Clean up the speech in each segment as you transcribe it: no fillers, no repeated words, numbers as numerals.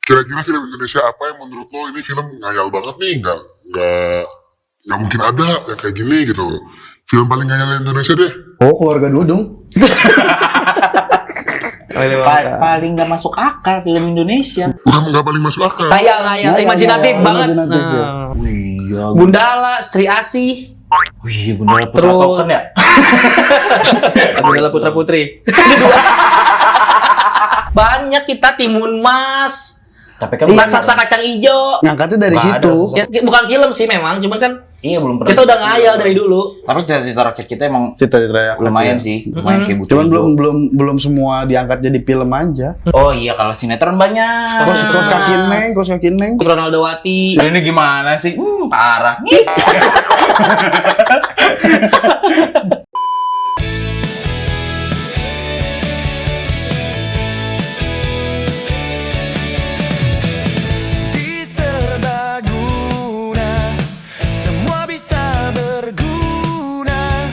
Kira-kira film Indonesia apa yang menurut lo ini film ngayal banget nih, nggak mungkin ada yang kayak gini gitu. Film paling ngayal Indonesia deh. Oh, Keluarga Dudung. Paling nggak masuk akal film Indonesia. Bukan nggak paling masuk akal. Ngayal, imajinatif banget. Imajinatif, ya. Iya. Gundala, Sri Asih, Wih, Gundala Putra Terus- Token ya? Gundala Putra Putri. Banyak kita Timun Mas, Tapi kan Raksasa Kacang Ijo. Ngangkatnya dari Nggak ada, situ. susah. Ya, bukan film sih memang, cuman kan Iya belum pernah. kita udah ngayal dari dulu. Tapi cita-cita rakyat kita emang Cita teriak. lumayan sih, lumayan kayak butuh. Cuman belum semua diangkat jadi film aja. Oh iya, kalau sinetron banyak. Kos kaki neng. Ronaldo Wati. Ini gimana sih? Parah. Serbaguna, semua bisa berguna.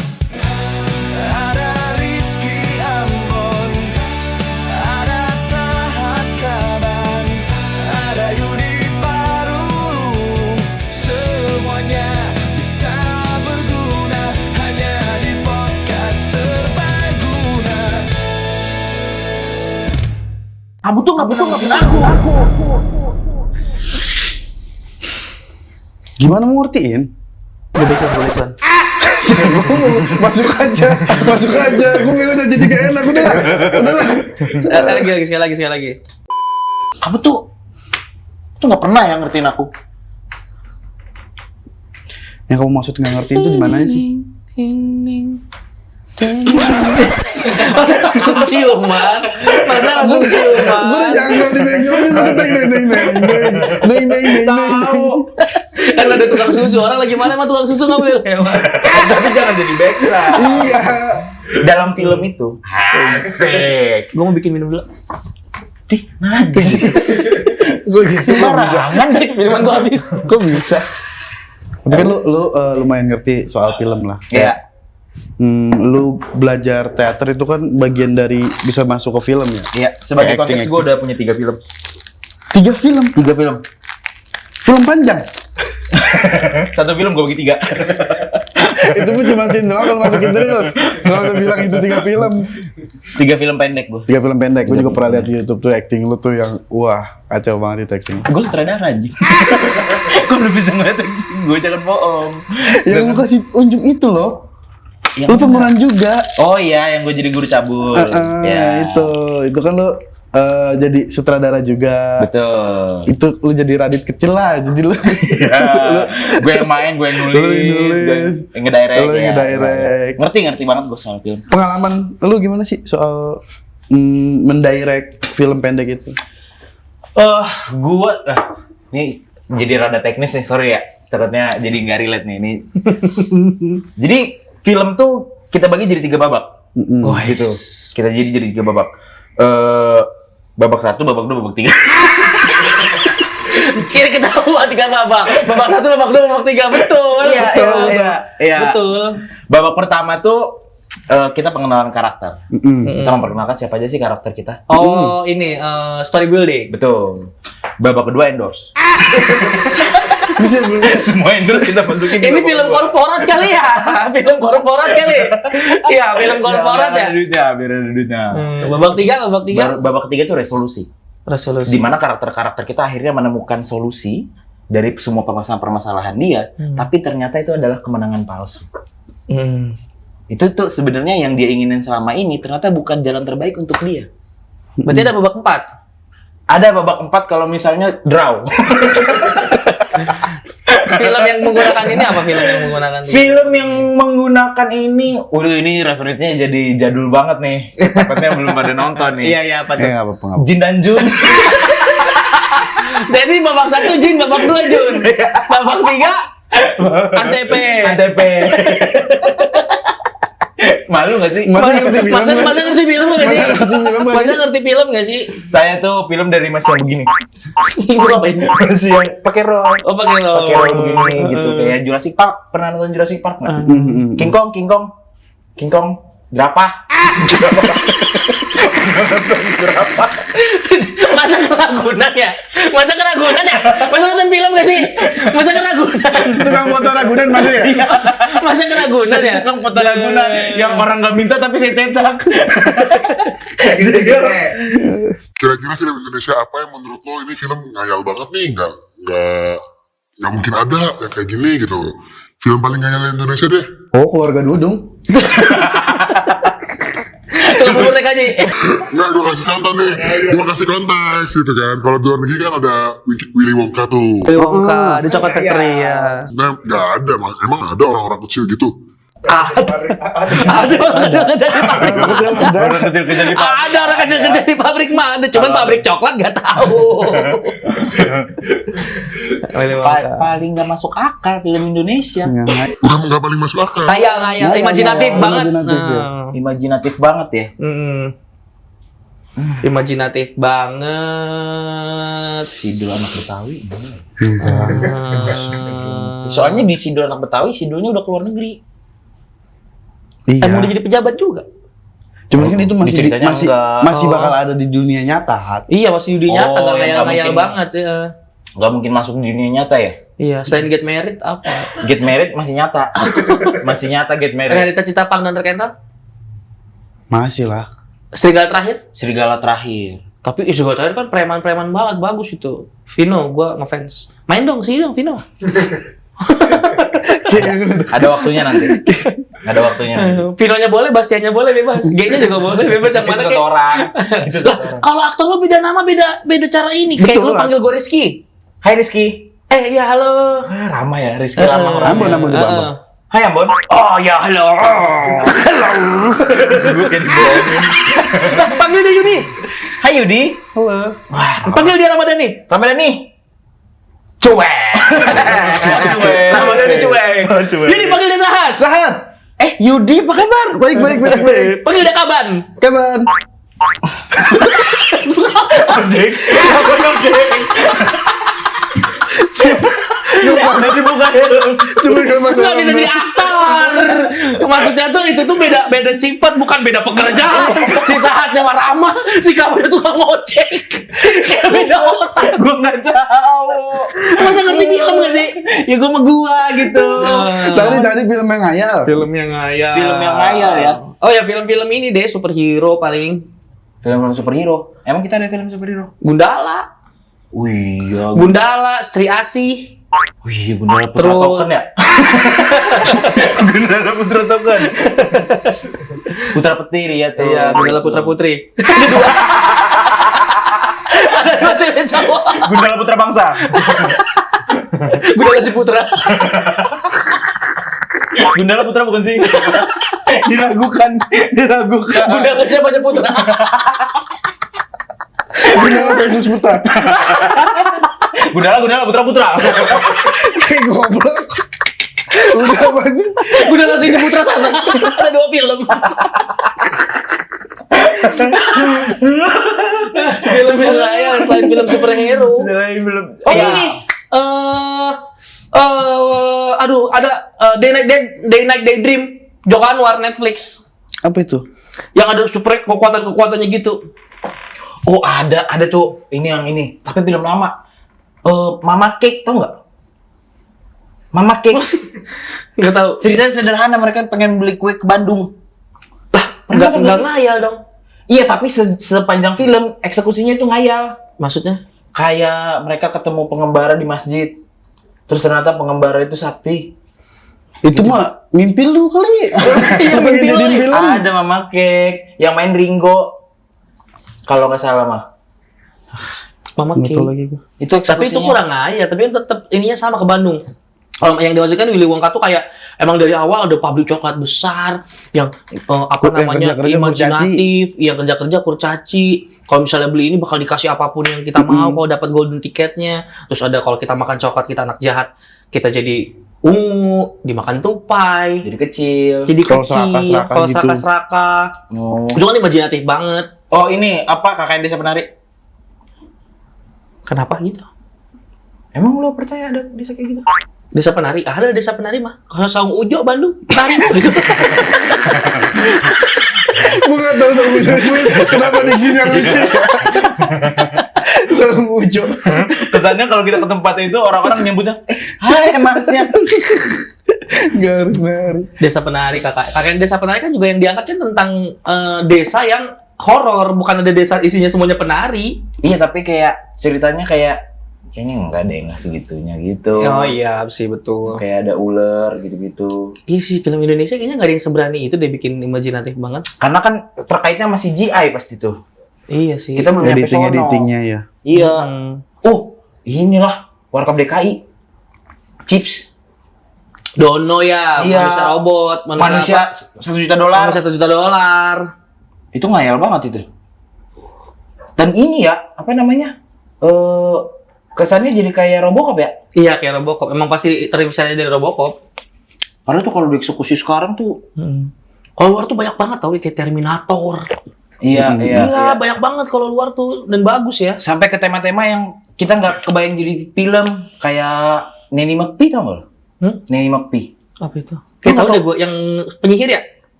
Ada Rizky Ambon, ada Sahat Kaban, ada Yudi Paru. Semuanya bisa berguna hanya di podcast Serbaguna. Kamu tuh nggak pernah aku. Gimana mau ngertiin? Boleh. Masuk aja. Gue bilang udah jadi gak enak udah. Sekali lagi. Kamu tuh nggak pernah ya ngertiin aku. Yang kamu maksud nggak ngertiin itu di mana sih? Masa langsung ciuman? Gue udah jangan di background masih neng. Tahu. Kan ada tukang susu, orang lagi mana emang tukang susu nggak boleh lewat. Tapi jangan jadi background. Iya. Dalam film itu. Asik. Gue mau bikin minum dulu. Najis. Gue gitu. Sembarangan deh. Minuman gue habis. Kok bisa? Tapi kan lu lumayan ngerti soal film lah. Iya. Lu belajar teater itu kan bagian dari bisa masuk ke film ya? Iya, sebagai Acting, konteks gue udah punya 3 film. 3 film? 3 film. Film panjang? Satu film gue bagi 3. Itu pun cuma scene doang kalau masukin terus. Kalau lu bilang itu 3 film. 3 film pendek gue. 3 film pendek. Gue juga pernah lihat di YouTube tuh acting lu tuh yang wah, kacau banget itu acting. Gue sutradara anjing. Gue udah bisa ngeliat acting gue, jangan bohong. Yang lu kasih unjuk itu loh. Yang Lu mana? pemeran juga. Oh iya, yang gue jadi guru cabul. Ya. Itu kan lu jadi sutradara juga. Betul. Itu lu jadi Radit kecil lah, jadi lu. Gue yang main, gue yang nulis, Lu yang nulis. gue yang ngedirect. Lu yang ngedirect. Ngerti banget gue soal film. Pengalaman lu gimana sih soal mendirect film pendek itu? Ini jadi rada teknis nih, sorry ya. Takutnya jadi nggak relate nih. Ini. Jadi film tuh kita bagi jadi 3 babak. Wah, Gitu. Kita jadi 3 babak. Babak 1, babak 2, babak 3. Ciri ketahuan 3 babak. Babak 1, babak 2, babak 3. Betul. Iya. Betul. Babak pertama tuh kita pengenalan karakter. Kita memperkenalkan siapa aja sih karakter kita. Oh, ini story building. Betul. Babak kedua endorse. bisa belum? Semua endorse kita masukin. Ini film korporat kali ya? Film korporat kali? Iya, film korporat ya? Biar ada duitnya. Babak 3. Babak ketiga tuh resolusi. Resolusi. Di mana karakter-karakter kita akhirnya menemukan solusi dari semua permasalahan-permasalahan dia, tapi ternyata itu adalah kemenangan palsu. Itu tuh sebenarnya yang dia inginin selama ini ternyata bukan jalan terbaik untuk dia. Berarti ada babak 4. Ada babak 4 kalau misalnya draw. Film yang menggunakan ini apa film yang menggunakan ini? Film yang menggunakan ini, ini referensinya jadi jadul banget nih. Takutnya belum pada nonton nih. Iya, apa tuh? Nggak apa-apa. Jin dan Jun. Jadi babak 1 Jin, babak 2 Jun. Babak 3 ATP. Malu gak sih? Masa ngerti film Masa nggak? ngerti film nggak sih? Masa ngerti film nggak Masa sih? ngerti film nggak sih? Saya tuh film dari Mas yang begini. Itu apa ini? Mas yang pakai roll. Oh, pakai lo. Pakai roll begini gitu. Kayak Jurassic Park. Pernah nonton Jurassic Park nggak? King Kong. Jerapah. Masa keragunan ya? Masa nonton film gak sih? Masa keragunan? Tukang foto Ragunan masih ya? Masa keragunan ya? Tukang foto Ragunan yang orang nggak minta tapi saya cetak. Kira-kira film Indonesia apa yang menurut lo ini film ngayal banget nih, nggak mungkin ada yang kayak gini gitu. Film paling ngayal Indonesia deh. Oh, Keluarga Dudung. Tukang bubur naik haji. Nggak, gue kasih contoh nih. Gue kasih konteks gitu kan. Kalau di luar negeri kan ada Willy Wonka tuh. Wongka di Coklat Factory ya. Nah, nggak ada, emang ada orang-orang kecil gitu. Ada orang kecil kerja di pabrik. Orang kecil kerja di pabrik. Ada orang kecil kerja di pabrik mah ada, cuman pabrik coklat nggak tahu. Paling nggak masuk akal film Indonesia. Udah nggak paling masuk akal. Ngayal, imajinatif banget. Imajinatif, ya. Imajinatif banget ya. Imajinatif banget. Sidul anak Betawi. Soalnya di Sidul anak Betawi, Sidulnya udah keluar negeri. Emang udah Iya. jadi pejabat juga. Cuman kan itu Diceritanya enggak. masih bakal ada di dunia nyata, Hat. Iya, masih di dunia nyata, Oh, nggak yang nggak ngayal mungkin. banget ya. Gak mungkin masuk di dunia nyata ya. Iya, selain Get Married apa? Get Married masih nyata. Masih nyata Get Married. Realita Citapang dan Terkenal? Masih lah. Serigala Terakhir? Serigala Terakhir. Tapi Serigala Terakhir kan preman-preman banget, bagus itu. Vino, gua ngefans. Main dong, sini dong Vino. Ada waktunya nanti. Ada waktunya nanti. Vinonya boleh, Bastiannya boleh, bebas. G-nya juga boleh, bebas. Yang Itu mana satu kayak. orang. Itu satu orang. Kalau aktor lo beda nama, beda cara ini. Kayak Betul lo lah. panggil gue Rizky. Hai Rizky. Iya halo. Rama ya, Rizky Lama. Ambon, Ambon, coba, Ambon. Hai Ambon. Oh ya halo. Gue kayak dibohongin. Mas panggil dia Yudi. Hai Yudi. Halo. Wah, Panggil dia Ramadhani. Ramadhani. Cuek. Cuek. Ramadhani cuek. Cuek. Jadi panggil dia Sahat. Sahat. Yudi apa kabar? Baik. Panggil dia Kaban. Kapan? Ojek. Jadi bukan Cuma gak masalah. Nggak bisa jadi aktor. Maksudnya tuh itu tuh beda sifat, bukan beda pekerjaan. Si Sahatnya mah ramah, si Kabannya tukang ojek. Kayak beda orang. gue nggak tahu. Masa ngerti film gak sih? Ya gue sama gua gitu. Tadi film yang ngayal. Film yang ngayal. Film yang ngayal ya. Oh ya film-film ini deh superhero paling. Film superhero. Emang kita ada film superhero? Gundala. Wih, ya. Gundala, Sri Asih. Wih, Gundala Putra Terus- Token ya? Gundala Putra Token. Putra Petiri ya tuh. Iya, Gundala Putra Putri. Ada dua. Ada dua cewek cowok. Gundala Putra Bangsa. Gundala si Putra. Gundala Putra bukan sih? Diragukan. Gundala siapanya Putra. Gundala versus Putra. Gundala Putra. Kayak goblok. Udah apa sih? Gundala si Putra sana. Ada dua film. Film-film saya selain film superhero. Belum. Oh ini, aduh ada Day Night Daydream, Joko Anwar Netflix, Apa itu? yang ada super kekuatannya gitu. Oh ada tuh ini yang ini. Tapi film lama. Mama Cake tau nggak? Mama Cake. Nggak tahu. Ceritanya sederhana, mereka pengen beli kue ke Bandung. Nggak ngayal dong. Iya, tapi sepanjang film eksekusinya itu ngayal. Maksudnya? Kayak mereka ketemu pengembara di masjid. Terus ternyata pengembara itu sakti. Itu mah mimpi lu kali. Iya, mimpi lu. Jadiin film. Ada Mama Cake yang main Ringo. Kalau nggak salah mah. Mama Nggak tahu King. lagi gua. Itu Tapi eksekusinya. itu kurang ngayal, tapi tetap ininya sama ke Bandung. Kalau yang dimaksudkan Willy Wonka tuh kayak emang dari awal ada pabrik coklat besar yang apa Yang namanya kerja-kerja imajinatif, yang kerja-kerja kurcaci. Kalau misalnya beli ini bakal dikasih apapun yang kita mau kalau dapat golden tiketnya. Terus ada kalau kita makan coklat kita anak jahat, kita jadi ungu, dimakan tupai, Jadi kecil. jadi Kalau kecil, serakah-serakah kalau gitu. serakah-serakah. Oh. Itu kan imajinatif banget. Oh ini apa KKN Desa Penari? Kenapa gitu? Emang lo percaya ada desa kayak gitu? Desa penari, ada desa penari mah. Kalau Saung Ujo Bandung, penari. Gue nggak tahu Sang Ujo kenapa diksinya lucu. Sang Ujo. Kesannya kalau kita ke tempat itu orang-orang nyebutnya, hai masnya. Garis. Desa Penari kakak. Kakak Desa Penari kan juga yang diangkat kan tentang desa yang horor, bukan ada desa isinya semuanya penari. Iya, tapi kayak ceritanya kayaknya enggak deh, enggak segitunya gitu. Oh iya sih betul. Kayak ada ular gitu-gitu. Iya sih film Indonesia kayaknya nggak ada yang seberani itu deh bikin imajinatif banget. Karena kan terkaitnya masih CGI pasti tuh. Iya sih. Kita belum nyampe sono. Editingnya ya. Iya. Hmm. Oh, inilah Warkop DKI. Chips. Dono ya, Iya. manusia robot, Manusia $1 juta. Manusia $1 juta. Itu ngayal banget itu. Dan ini ya, apa namanya? Kesannya jadi kayak Robocop ya. Iya kayak Robocop. Emang pasti terinspirasi dari Robocop. Padahal tuh kalau dieksekusi sekarang tuh, Kalau luar tuh banyak banget tau kayak Terminator. iya. Banyak banget kalau luar tuh dan bagus ya. Sampai ke tema-tema yang kita nggak kebayang jadi film, kayak Nanny McPhee, tau nggak lo? Nanny McPhee. Apa itu? Kayak tahu deh gue yang penyihir ya?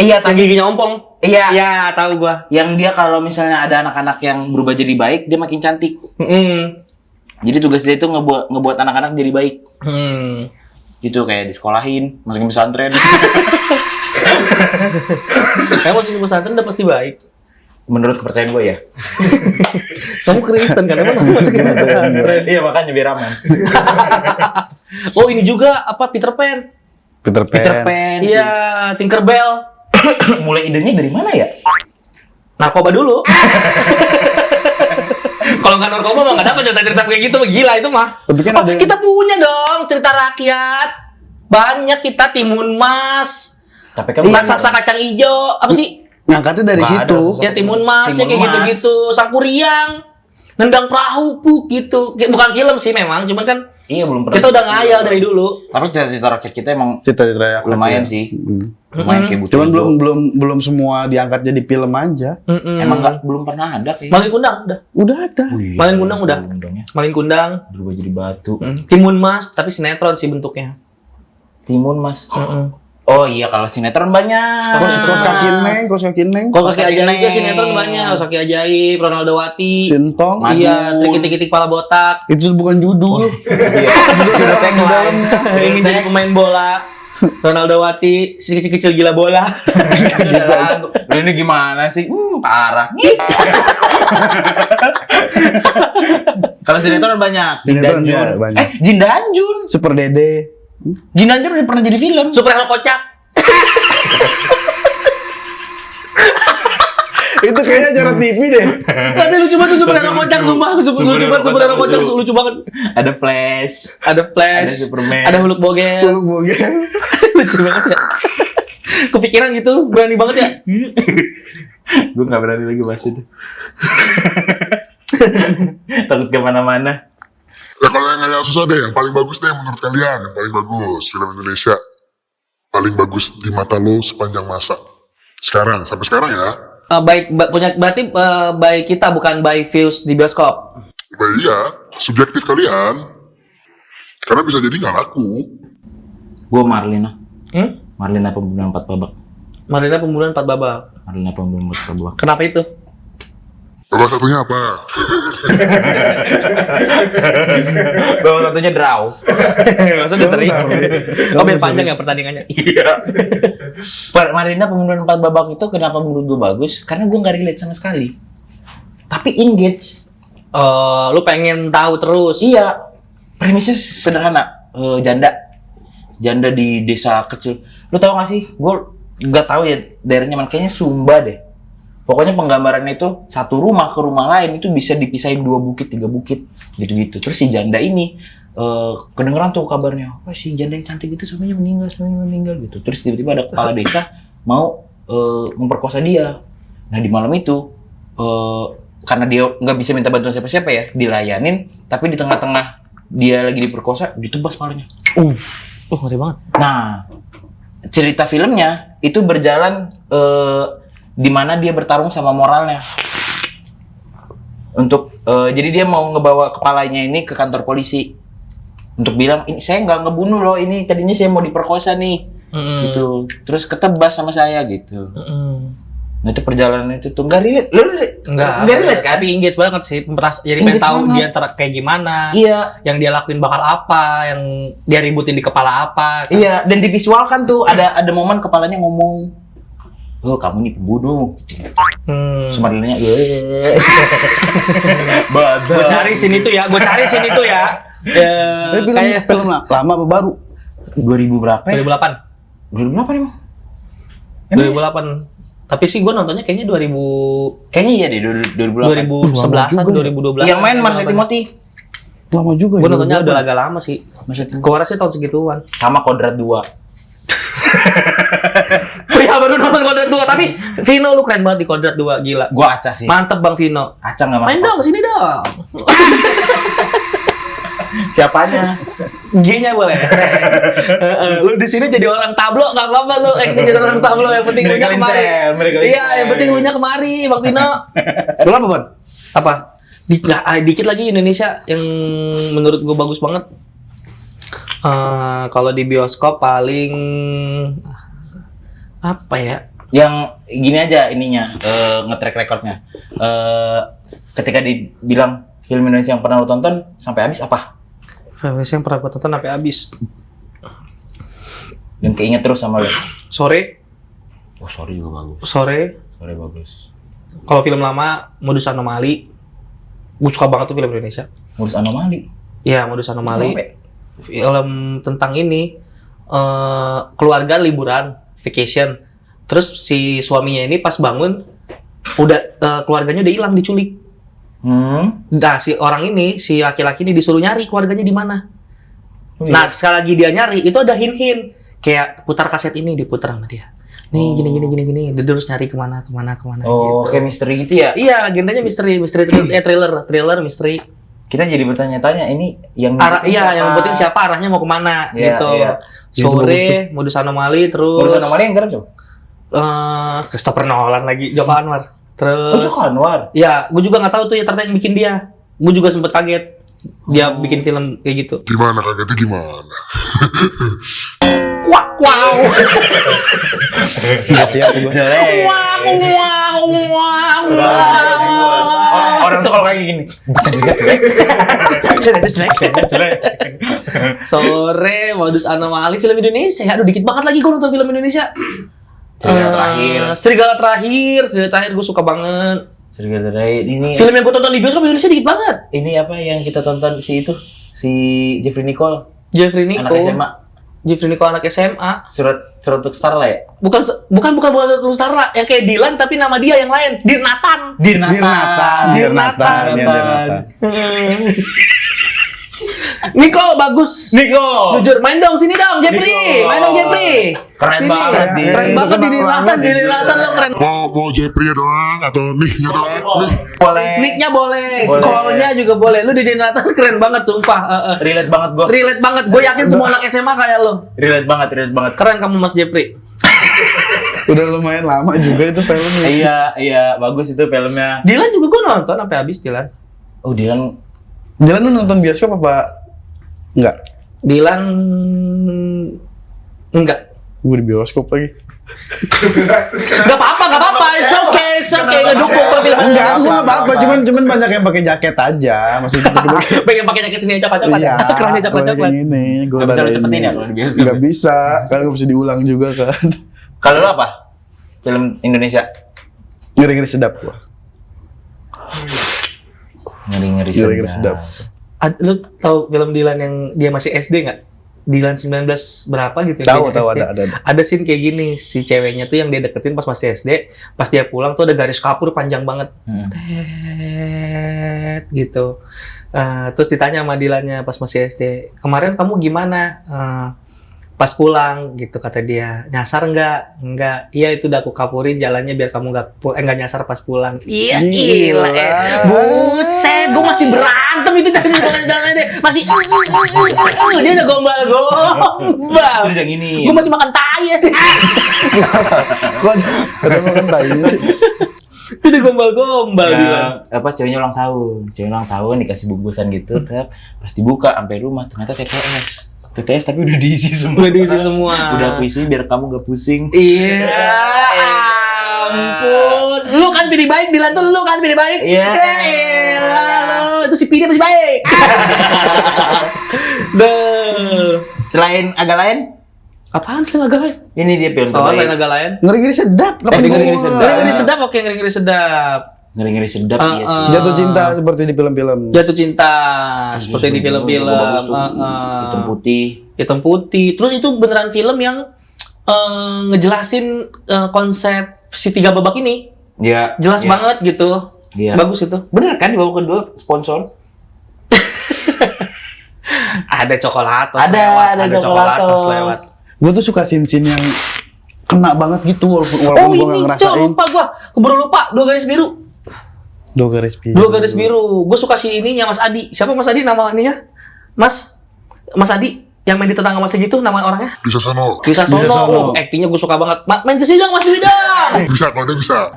Iya, Yang giginya ompong. Iya. Iya, tahu gua. Yang dia kalau misalnya ada anak-anak yang berubah jadi baik, dia makin cantik. Jadi tugas dia itu ngebuat anak-anak jadi baik. Gitu kayak disekolahin, masukin pesantren. Kayak masukin pesantren udah pasti baik. Menurut kepercayaan gue ya. Kamu Kristen kan? Emang masukin pesantren? Iya, makanya biar aman. Oh ini juga apa Peter Pan? Peter Pan. Iya, Tinkerbell. Mulai idenya dari mana ya? Narkoba dulu. Kalau nggak narkoba mah nggak dapat cerita-cerita kayak gitu, gila itu mah. Tapi kan ada yang- kita punya dong cerita rakyat. Banyak kita Timun Mas, Tapi kan raksasa kacang ijo, apa sih? Ngangkatnya dari Nggak ada, situ. susah. Ya Timun Mas, ya Timun kayak Mas. gitu-gitu. Sangkuriang, nendang perahu puk gitu. Bukan film sih memang, cuman kan iya belum pernah. kita udah ngayal dari dulu. Tapi cerita rakyat kita emang Cita-cita lumayan sih. Lumayan kayak butuh. Cuman belum semua diangkat jadi film aja. Emang belum pernah ada kayak. Malin Kundang udah. Udah ada. Malin Kundang udah. Kundangnya Malin Kundang, berubah jadi batu. Timun Mas, tapi sinetron sih bentuknya. Timun Mas. Oh iya, kalau sinetron banyak. Kos kaki neng. Kalau kaki ajaib juga sinetron banyak, Kos Kaki Ajaib, Ronaldo Wati. Sintong. Iya, trik-trik kepala botak. Itu bukan judul. Iya. Udah tagline. Ingin jadi pemain bola. Ronaldo Wati, si kecil-kecil gila bola. Lu ini gimana sih? Parah. Kalau sinetron banyak. Jin Sinetron Danjun. ya, banyak. Jin Danjun. Super Dede. Jin Danjun udah pernah jadi film. Superhero kocak. Itu kayaknya acara TV deh. Tapi lucu banget tuh superhero kocak, sumpah. Lucu banget superhero kocak, lucu banget. Ada Flash. Ada Flash, Ada Superman. ada Hulk Bogel. Lu bogel. Lucu banget ya. Kepikiran gitu, berani banget ya. Gue gak berani lagi bahas itu. Takut kemana-mana. Ya kalau yang ngayal susah deh, yang paling bagus deh menurut kalian, yang paling bagus film Indonesia paling bagus di mata lo sepanjang masa. Sekarang, sampai sekarang ya. Berarti baik kita bukan by views di bioskop. Iya, subjektif kalian. Karena bisa jadi nggak laku. Gue Marlina. Hmm? Marlina Pembunuhan 4 Babak. Marina Pembunuhan 4 Babak. Marlina Pembunuhan 4 Babak. Kenapa itu? Babak satunya apa? Babak satunya draw. Maksudnya sering. Oh, biar panjang ya pertandingannya. Iya. Marlina Pembunuhan 4 Babak itu kenapa menurut gue bagus? Karena gue nggak relate sama sekali. Tapi engage. Lu pengen tahu terus. Iya. Premisnya sederhana. Janda di desa kecil. Lu tau gak sih? Gue nggak tahu ya daerahnya mana. Kayaknya Sumba deh. Pokoknya penggambarannya itu satu rumah ke rumah lain itu bisa dipisahin 2 bukit, 3 bukit gitu-gitu. Terus si janda ini kedengeran tuh kabarnya, apa si janda yang cantik itu suaminya meninggal gitu. Terus tiba-tiba ada kepala desa mau memperkosa dia. Nah di malam itu karena dia nggak bisa minta bantuan siapa-siapa ya, dilayanin. Tapi di tengah-tengah dia lagi diperkosa, ditebas palanya. Ngeri banget. Nah cerita filmnya itu berjalan di mana dia bertarung sama moralnya. Untuk jadi dia mau ngebawa kepalanya ini ke kantor polisi untuk bilang ini saya nggak ngebunuh loh, ini tadinya saya mau diperkosa nih gitu. Terus ketebas sama saya gitu. Nah itu perjalanan itu tuh nggak relate, lu Enggak relate kan? Tapi engage banget sih. Jadi pengen Engage tahu banget. dia kayak gimana. Iya, Yang dia lakuin bakal apa, yang dia ributin di kepala apa. Kan. iya, dan divisualkan tuh ada momen kepalanya ngomong, oh kamu nih pembunuh. Sumarilnya, Gue cari sini tuh ya. Tapi film lama apa baru? 2000 berapa ya? 2008. 2000 berapa nih, Bang? 2008. Tapi sih gue nontonnya kayaknya 2000 Kayaknya iya deh, 2008. 2011-an, 2012. Yang main Marsha Timothy. Lama juga. Gue ya, nontonnya 2008. udah agak lama sih. Keluar sih tahun segituan. Sama Kodrat 2. Pria baru nonton Kodrat 2, tapi Vino lu keren banget di Kodrat 2, gila. Gua acah sih. Mantep Bang Vino. Acah nggak masuk. Main dong, sini dong. Siapanya? G-nya boleh. Lu di sini jadi orang tablo enggak apa-apa lu. Kita jadi orang tablo, yang penting lu nya kemari. Iya, yang penting lu nya kemari, Bang Vino. Lu apa, Bang? Apa? Dikit lagi Indonesia yang menurut gue bagus banget. Kalau di bioskop paling apa ya? Yang gini aja ininya, nge-track recordnya. Ketika dibilang film Indonesia yang pernah lo tonton sampai habis apa? Film Indonesia yang pernah gue tonton sampai habis. Dan keinget terus sama lo. Sore. Oh, sorry juga bagus. Sore. Sorry bagus. Kalau film lama, Modus Anomali. Gue suka banget tuh film Indonesia. Modus Anomali. Iya, Modus Anomali. Kenapa? Film tentang ini keluarga liburan, vacation. Terus si suaminya ini pas bangun udah keluarganya udah hilang, diculik. Nah, si orang ini, si laki-laki ini disuruh nyari keluarganya di mana. Nah, sekali lagi dia nyari, itu ada hint-hint. Kayak putar kaset ini diputar sama dia. Nih, gini. Dia terus nyari kemana. Oh, gitu. kayak misteri gitu ya? Iya, genrenya misteri thriller, misteri. Kita jadi bertanya-tanya, ini yang Yang penting siapa arahnya mau kemana Iya, gitu. iya. Sore, Modus Anomali, terus Modus Anomali yang keren coba? Christopher Nolan lagi, Joko Anwar. Terus Joko Anwar? ya, gue juga nggak tahu tuh ya ternyata yang bikin dia. Gue juga sempet kaget dia bikin film kayak gitu. Gimana kagetnya gimana? Wow. Nggak siap gue. Jelek. Orang tuh kalau kayak gini. Sore, Modus Anomali, film Indonesia. Aduh, dikit banget lagi gue nonton film Indonesia. Serigala Terakhir gue suka banget. Serigala Terakhir ini. Film yang gue tonton di bioskop Indonesia dikit banget. Ini apa yang kita tonton si Jeffrey Nicole, Jeffrey Nicole. anak SMA. Jeffrey Nicole anak SMA. Surat untuk Starla ya? Bukan Terus Starla, yang kayak Dylan tapi nama dia yang lain, Dirnatan. Dirnatan. Nicole bagus. Nicole. Jujur, main dong sini dong, Jeffrey. Nicole. Main dong, Jeffrey. Keren Sini. banget, Dir. Keren banget di Dirnatan lo keren. Mau Jeffrey doang atau Nick-nya doang? Boleh. Nick-nya boleh, Boleh. call-nya juga boleh. Lu di Dirnatan keren banget sumpah. Relate banget gua. Relate banget. Gue yakin semua anak SMA kayak lo. Relate banget. Keren kamu Mas Jeffrey. Udah lumayan lama juga itu filmnya. Iya, bagus itu filmnya. Dylan juga gue nonton sampai habis Dylan. Oh, Dylan. Jalan lu nonton bioskop apa? Enggak. Dylan enggak. Gue di bioskop lagi. Gak apa-apa. It's okay. Ngedukung perfilman. Enggak, gua enggak apa-apa, cuman banyak yang pakai jaket aja. Maksudnya Pengen pakai jaket ini coklat-coklat. iya, Kerannya coklat-coklat. Ini, gua Gak bisa lu ada cepetin ini. ya kalau di bioskop? Nggak bisa, kan nggak bisa diulang juga kan. Kalau lu apa? Film Indonesia? Ngeri-ngeri sedap gua. Ngeri-ngeri Ngeri-ngeri sedap. Lu tahu film Dylan yang dia masih SD nggak? Dylan 19 berapa gitu? Tahu Dia SD. ada. Ada scene kayak gini, si ceweknya tuh yang dia deketin pas masih SD, pas dia pulang tuh ada garis kapur panjang banget. Tet, gitu. Terus ditanya sama Dylannya pas masih SD, kemarin kamu gimana? Pas pulang gitu kata dia, nyasar enggak, iya itu udah aku kapurin jalannya biar kamu enggak nyasar pas pulang. Iya gila, buset, gue masih berantem itu dari jalan-jalan deh, masih dia udah gombal, Terus yang ini. gue masih makan tai SD, Kok ada makan tai sih? dia udah gombal dia. Apa ceweknya ulang tahun dikasih bungkusan gitu, pas dibuka sampai rumah ternyata TTS tapi udah diisi semua. Udah diisi semua. Udah aku isi biar kamu gak pusing. Iya. ampun. Lu kan pilih baik, Dilan tuh lu kan pilih baik. Iya. Lu itu si Pidi masih baik. Duh. Selain agak lain, Apaan sih agak lain? ini dia film Oh, terbaik. selain agak lain. Ngeri-ngeri sedap. Kapan ngeri-ngeri gua? sedap. Ngeri-ngeri sedap, oke ngeri-ngeri sedap. Ngeri-ngeri sedap iya sih. Jatuh cinta seperti di film-film. Jatuh cinta seperti di film-film. Bagus tuh. Hitam putih. Hitam putih. Terus itu beneran film yang ngejelasin konsep si 3 babak ini. Iya. Jelas iya. banget gitu. Iya. Bagus itu. Bener kan di babak kedua sponsor? Ada coklatos Ada lewat. coklatos lewat. Gue tuh suka scene-scene yang kena banget gitu walaupun Oh gue ini nggak cok, ngerasain. lupa gua. Keburu lupa. 2 garis biru. 2 garis biru. 2 garis biru. Gue suka si ininya Mas Adi. Siapa Mas Adi nama ininya? Mas Adi yang main di tetangga Mas gitu nama orangnya? Bisa sono. Bisa Bisa Sono. Sono. Aktingnya gue suka banget. Main ke sini dong Mas Dwi dong. Bisa, kalau dia bisa.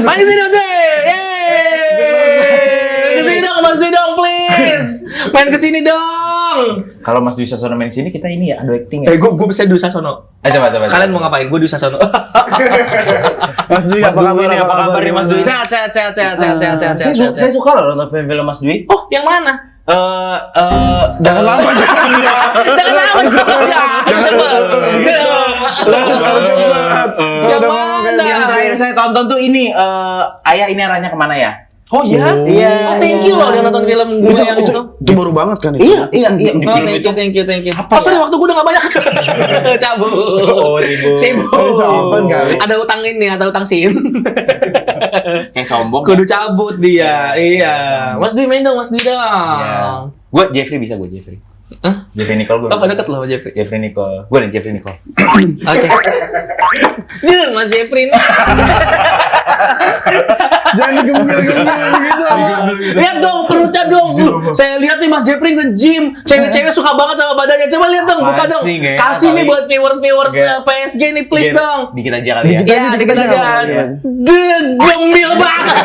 Main ke sini Mas Dwi. Yeay. Ke sini dong Mas Dwi dong please. Main ke sini dong. Kalau Mas Dwi Sasono main sini kita ini ya adu acting ya. Gue bisa Dwi Sasono. Coba. Kalian mau ngapain? Gue Dwi Sasono. Mas Dwi, Mas apa kabar? Dwi, apa kabar nih, Mas Dwi? Sehat. Saya suka loh nonton film Mas Dwi. Oh, yang mana? Jangan lama. Jangan lama. Yang mana? Yang terakhir saya tonton tuh ini Ayah ini arahnya kemana ya? Oh iya? Iya. Oh, thank you loh udah nonton film gue yang itu. Itu baru banget kan itu? Iya. Di Oh, film itu. thank you. Apa Sorry, ya? waktu gue udah gak banyak. Cabut. Oh, sibuk. Sopan kali. Ada utang ini, ada utang SIM. Kayak sombong. Kudu cabut dia. Iya. Mas Dwi main dong, Mas Dwi dong. Iya. Gue Jeffrey bisa gue Jeffrey. Hah? Jeffrey Nicole gue. Oh, deket loh sama Jeffrey. Jeffrey Nicole. Gue nih Jeffrey Nicole. Oke. Dia Mas Jeffrey nih. Jangan digembel-gembel gitu. Lihat dong perutnya dong. Saya lihat nih Mas Jeffrey nge-gym. Cewek-cewek suka banget sama badannya. Coba lihat dong, buka dong. Masih nggak ya? Kasih nih Kali. buat viewers PSG nih please dong. Dikit aja kali ya. Iya, dikit aja. Gembil banget.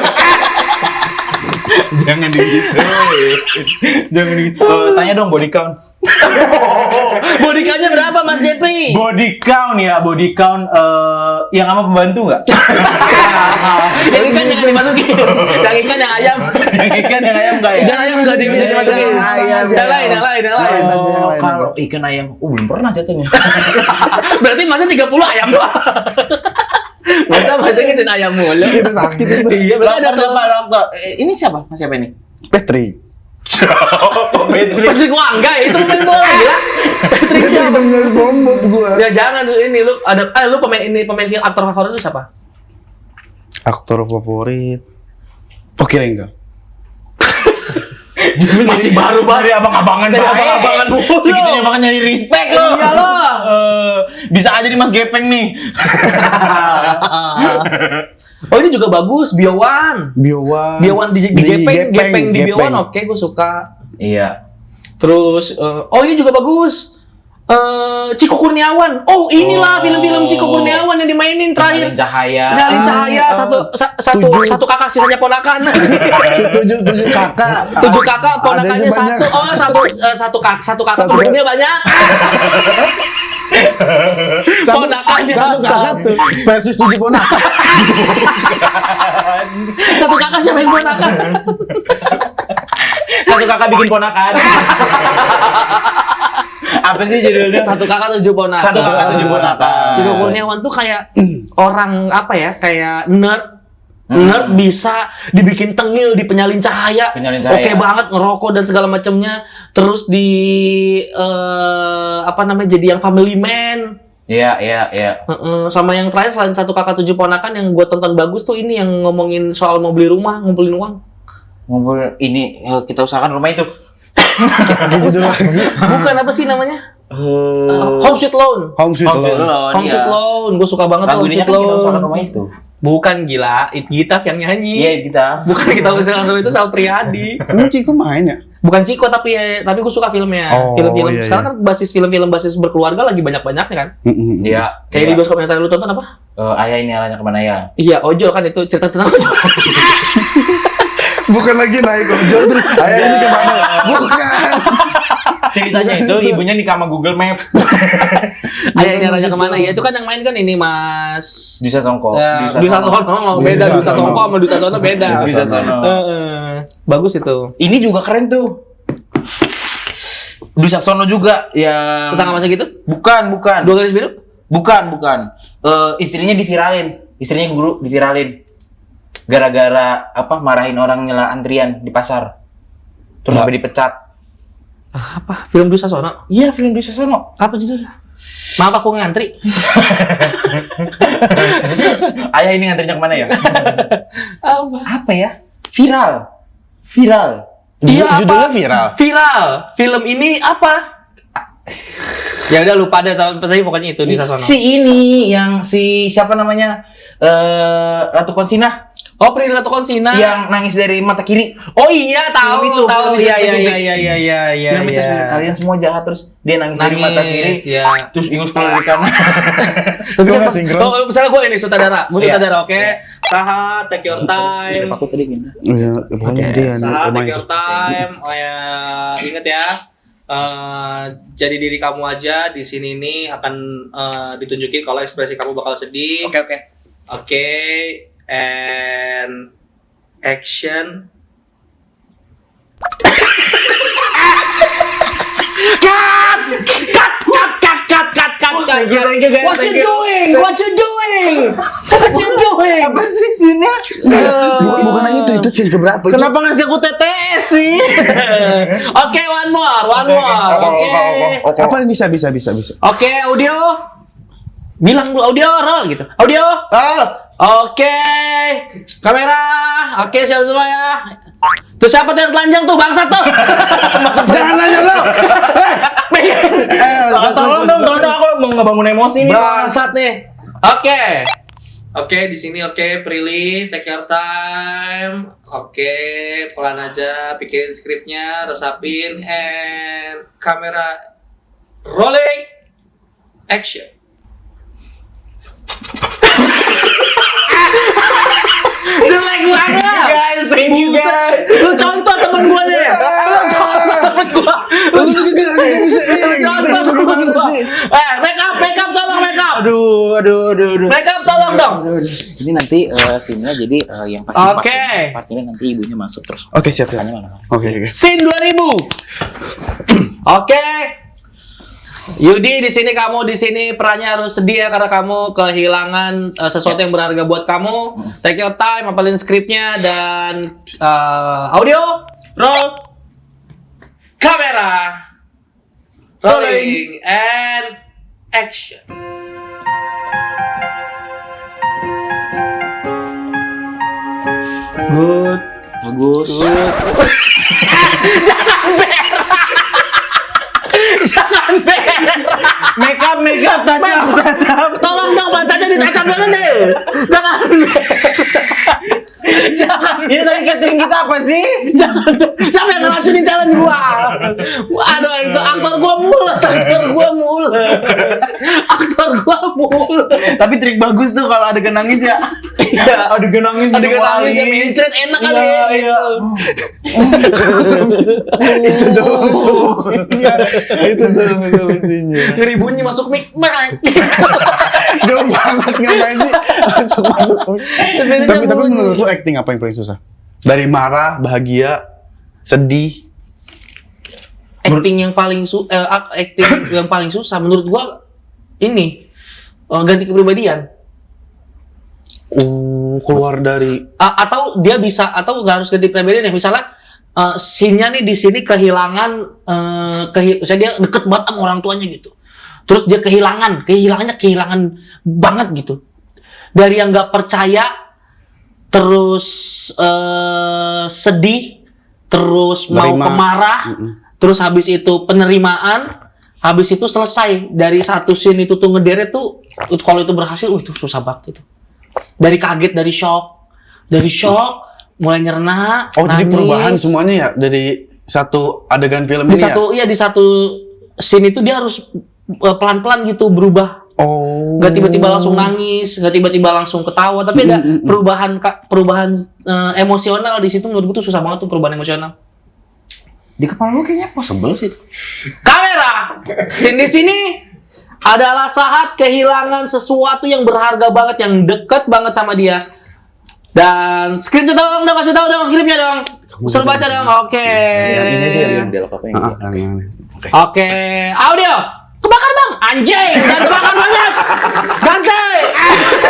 Jangan gitu. Jangan gitu. Tanya dong body count. Body count-nya berapa Mas Jeffrey? Body count ya, body count yang sama pembantu nggak? Yang ikan jangan dimasukin. Yang ikan yang ayam. Yang ikan yang ayam nggak ya? Ikan ayam nggak bisa dimasukin. Ayam. Yang lain. Oh, kalau ikan ayam, belum pernah jatuhnya. Berarti masa 30 ayam doang. Masa ngikutin ayam mulu. Itu sakit itu. Iya, berarti ada Lapar. Ini siapa? Mas siapa ini? Patrick. Patrick Wangga ya, itu pemain bola gila. Patrick Itu siapa? bener bom gua. Ya jangan ini lu ada lu pemain film aktor favorit lu siapa? Aktor favorit. Oke, Rengga. Masih baru-baru abang-abangan Dari baik. abang-abangan mulu. Segitunya makan nyari respect lo. Iya lo. Bisa aja nih Mas Gepeng nih. Oh ini juga bagus, Biowan. Biowan di Gepeng di Biowan, oke, gue suka. Iya. Terus, oh ini juga bagus. Ciko Kurniawan. Oh inilah film-film Ciko Kurniawan yang dimainin terakhir. Cahaya. Nyalin Cahaya, satu kakak sisanya ponakan. 7 kakak. 7 kakak, ponakannya Adanya banyak. satu. Oh satu kakak penduduknya banyak. Ponakannya Satu kakak versus 7 ponakan. Satu kakak siapa yang ponakan? Satu kakak bikin ponakan. Apa sih judulnya? Satu kakak 7 ponakan. Satu kakak 7 ponakan. Ciko Kurniawan tuh kayak orang apa ya? Kayak nerd bisa dibikin tengil di penyalin cahaya. Penyalin cahaya. Oke banget ngerokok dan segala macamnya. Terus di apa namanya jadi yang family man. Iya. Sama yang terakhir selain satu kakak 7 ponakan yang gue tonton bagus tuh ini yang ngomongin soal mau beli rumah, ngumpulin uang. Ngobrol ini kita usahakan rumah itu. Bukan apa sih namanya? Home Sweet Loan. Home Sweet Loan. Home Sweet Loan, gue suka banget Lagu Home ininya Sweet kan kita usahakan Loan. rumah itu. Bukan gila, Gitaf yang nyanyi. Iya kita. Bukan kita usahakan rumah itu Sal Priadi. Emang Ciko main ya? Bukan Ciko tapi gue suka filmnya. Oh, Film-film iya, sekarang kan basis film-film basis berkeluarga lagi banyak-banyaknya kan. Iya. Kayak di bioskop yang tadi lu tonton apa? Ayah ini arahnya kemana ya? Iya, Ojol kan itu cerita tentang Ojol. Bukan lagi naik ojol terus ayah ini kemana? Bukan. Ceritanya itu ibunya nikah sama Google Map. Ayahnya raja kemana? Ya itu kan yang main kan ini Mas. Dusa Songko. Dusa Sono beda, Dusa Songko sama Dusa Sono beda. Dusa Sono. Bagus itu. Ini juga keren tuh. Dusa Sono juga yang Tentang apa sih gitu? Bukan. Dua garis biru? Bukan. Istrinya diviralin. Istrinya guru diviralin. Gara-gara marahin orang nyela antrian di pasar. Terus sampai dipecat. Apa? Film Dusa Sono? Iya, film Dusa Sono. Apa judulnya? Maaf aku ngantri. Ayah ini ngantrinya kemana ya? Apa? Apa ya? Viral. Iya, Judulnya apa? viral. Viral. Film ini apa? Ya udah lupa deh, tapi pokoknya itu Dusa Sono. Si ini yang si siapa namanya? Ratu Konsina Oh, Prilly Latuconsina. yang nangis dari mata kiri. Oh iya, tahu. Film itu Iya. Film itu kalian semua jahat terus dia nangis dari mata kiri. Ya. Terus ingus keluar dari kanan. Gue nggak sinkron. Oh, misalnya gue ini sutradara. Gue Iya. sutradara, oke. Saha, take your time. Aku tadi gini. Iya, pokoknya dia Saha, pemain take itu. your time. Oh ya, inget ya. Jadi diri kamu aja di sini nih akan ditunjukin kalau ekspresi kamu bakal sedih. Oke, and action. Cut! Thank you, guys. What you doing? Apa sih sini? Bukan itu scene keberapa? Kenapa ngasih aku TTS sih? Oke, one more. Oke. Apa ini bisa? Oke, audio. Bilang dulu audio roll gitu. Audio. Oke. Kamera. Oke, siap semua ya. Tuh siapa tuh yang telanjang tuh bangsat tuh? Jangan nanya lo. Tolong dong, aku mau ngebangun emosi nih. Bangsat nih. Oke, di sini oke, Prilly, take your time. Oke, pelan aja, pikirin skripnya, resapin, and kamera rolling, action. Jelek banget. Guys, thank you guys. Lu contoh temen gue deh. Lu contoh temen gue. Make up tolong make up. Aduh. Make up tolong dong. Ini nanti scene-nya jadi yang pasti Oke. part ini nanti ibunya masuk terus. Oke, siap. Tanya mana? Oke. Scene 2000. Oke. Yudi di sini kamu di sini perannya harus sedih ya karena kamu kehilangan sesuatu yang berharga buat kamu. Take your time, apalin skripnya dan audio roll, kamera rolling and action. Good. Bagus. Jangan berak. Make up, tajam. Tolong dong matanya ditacap dulu deh. Jangan. Ini tadi catering kita apa sih? Jangan. Siapa yang ngeracunin talent gua? Aduh, itu aktor gua mulus. Tapi trik bagus tuh kalau adegan nangis ya. Iya, Adegan nangis. adegan nangis yang mencret enak kali. Iya. Itu doang solusinya. Ngeri bunyi masuk mic. Jauh banget ngapain sih? Masuk. Tapi menurut lu acting apa yang paling susah? Dari marah, bahagia, sedih. Acting yang paling susah menurut gua ini ganti kepribadian. Keluar dari Atau dia bisa atau nggak harus ganti kepribadian ya. Misalnya scene-nya nih di sini kehilangan misalnya dia deket banget sama orang tuanya gitu. Terus dia kehilangan banget gitu. Dari yang nggak percaya, terus sedih, terus mau Nerima. pemarah, terus habis itu penerimaan, habis itu selesai dari satu scene itu tuh ngederet tuh kalau itu berhasil, itu susah banget itu. Dari kaget, dari shock, mulai nyerna, jadi nangis. perubahan semuanya ya dari satu adegan film Di ini satu ya? di satu scene itu dia harus pelan-pelan gitu berubah. Oh. Nggak tiba-tiba langsung nangis, nggak tiba-tiba langsung ketawa, tapi ada perubahan emosional di situ. Menurut gue tuh susah banget tuh perubahan emosional. Di kepala gue kayaknya possible sih. Kamera. Scene di sini adalah saat kehilangan sesuatu yang berharga banget, yang deket banget sama dia. Dan skripnya dong, kasih tahu dong skripnya dong. Suruh baca dong. Oke. Yang ini aja yang dialog apa yang ini. Oke, audio. Kebakar bang, anjing, jangan kebakar banget. Santai.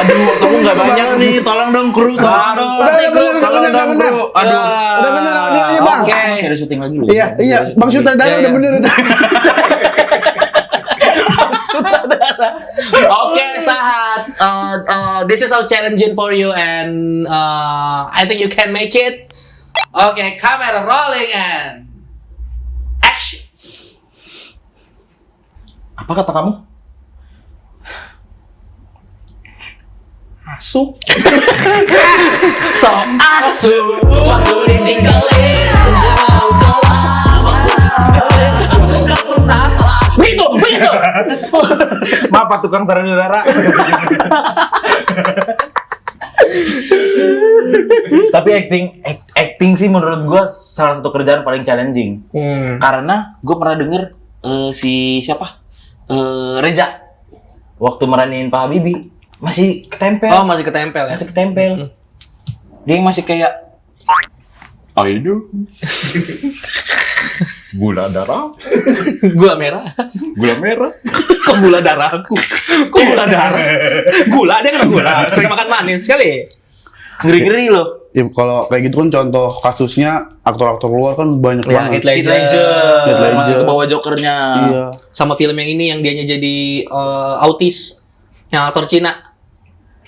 Aduh, kamu nggak banyak nih. Tolong dong kru, tolong dong. Santai, kru. Tolong dong kru. Aduh. Udah bener audionya, Bang. Oke, masih ada syuting lagi loh. Iya, Bang Sutradara Iya, udah iya. bener. Oke, Sahat. This is so challenging for you and I think you can make it. Oke, camera rolling and action. Apa kata kamu? Asu. So asu. Waktu ditinggalin. Begitu. Maaf Pak tukang sarana udara. Tapi acting sih menurut gue salah satu kerjaan paling challenging. Karena gue pernah denger si siapa? Reza waktu meranin Pak Habibie masih ketempel. Oh, masih ketempel ya. Masih ketempel. Dia yang masih kayak Ayo gula darah, Gula merah. gula merah. Kok gula darahku? Kok gula darah? Gula, dia kena gula. Sering makan manis kali. Ngeri-ngeri loh. Ya, kalau kayak gitu kan contoh kasusnya aktor-aktor luar kan banyak Ya, banget. Heath Ledger. Heath Ledger. Masuk ke bawah jokernya. Iya. Sama film yang ini yang dianya jadi autis. Yang aktor Cina.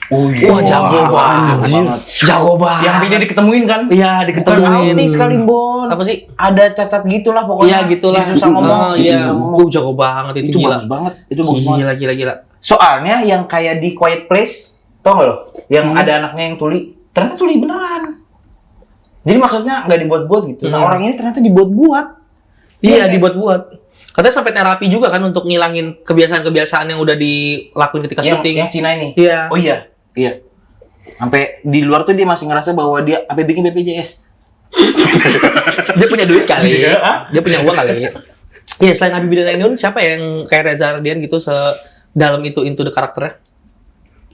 Oh iya. Wah, jago anjir. banget. Jago banget. Yang dia diketemuin kan? Iya, Bukan diketemuin. autis kali, Bon. Apa sih? Ada cacat gitulah pokoknya. Iya, gitulah. Dia susah ngomong. Iya. Jago banget itu, Itu gila. bagus banget. Itu bagus banget. Gila. Soalnya yang kayak di Quiet Place, tau gak lo? Yang ada anaknya yang tuli. Ternyata tuli beneran. Jadi maksudnya nggak dibuat-buat gitu. Nah orang ini ternyata dibuat-buat. Iya, dibuat-buat. Katanya sampai terapi juga kan untuk ngilangin kebiasaan-kebiasaan yang udah dilakuin ketika syuting. Yang Cina ini. Iya. Oh iya. Sampai di luar tuh dia masih ngerasa bahwa dia sampai bikin BPJS. Dia punya duit kali. Dia punya uang kali. Iya, selain Habibie dan Ainun, siapa yang kayak Reza Ardian gitu dalam itu into the karakternya?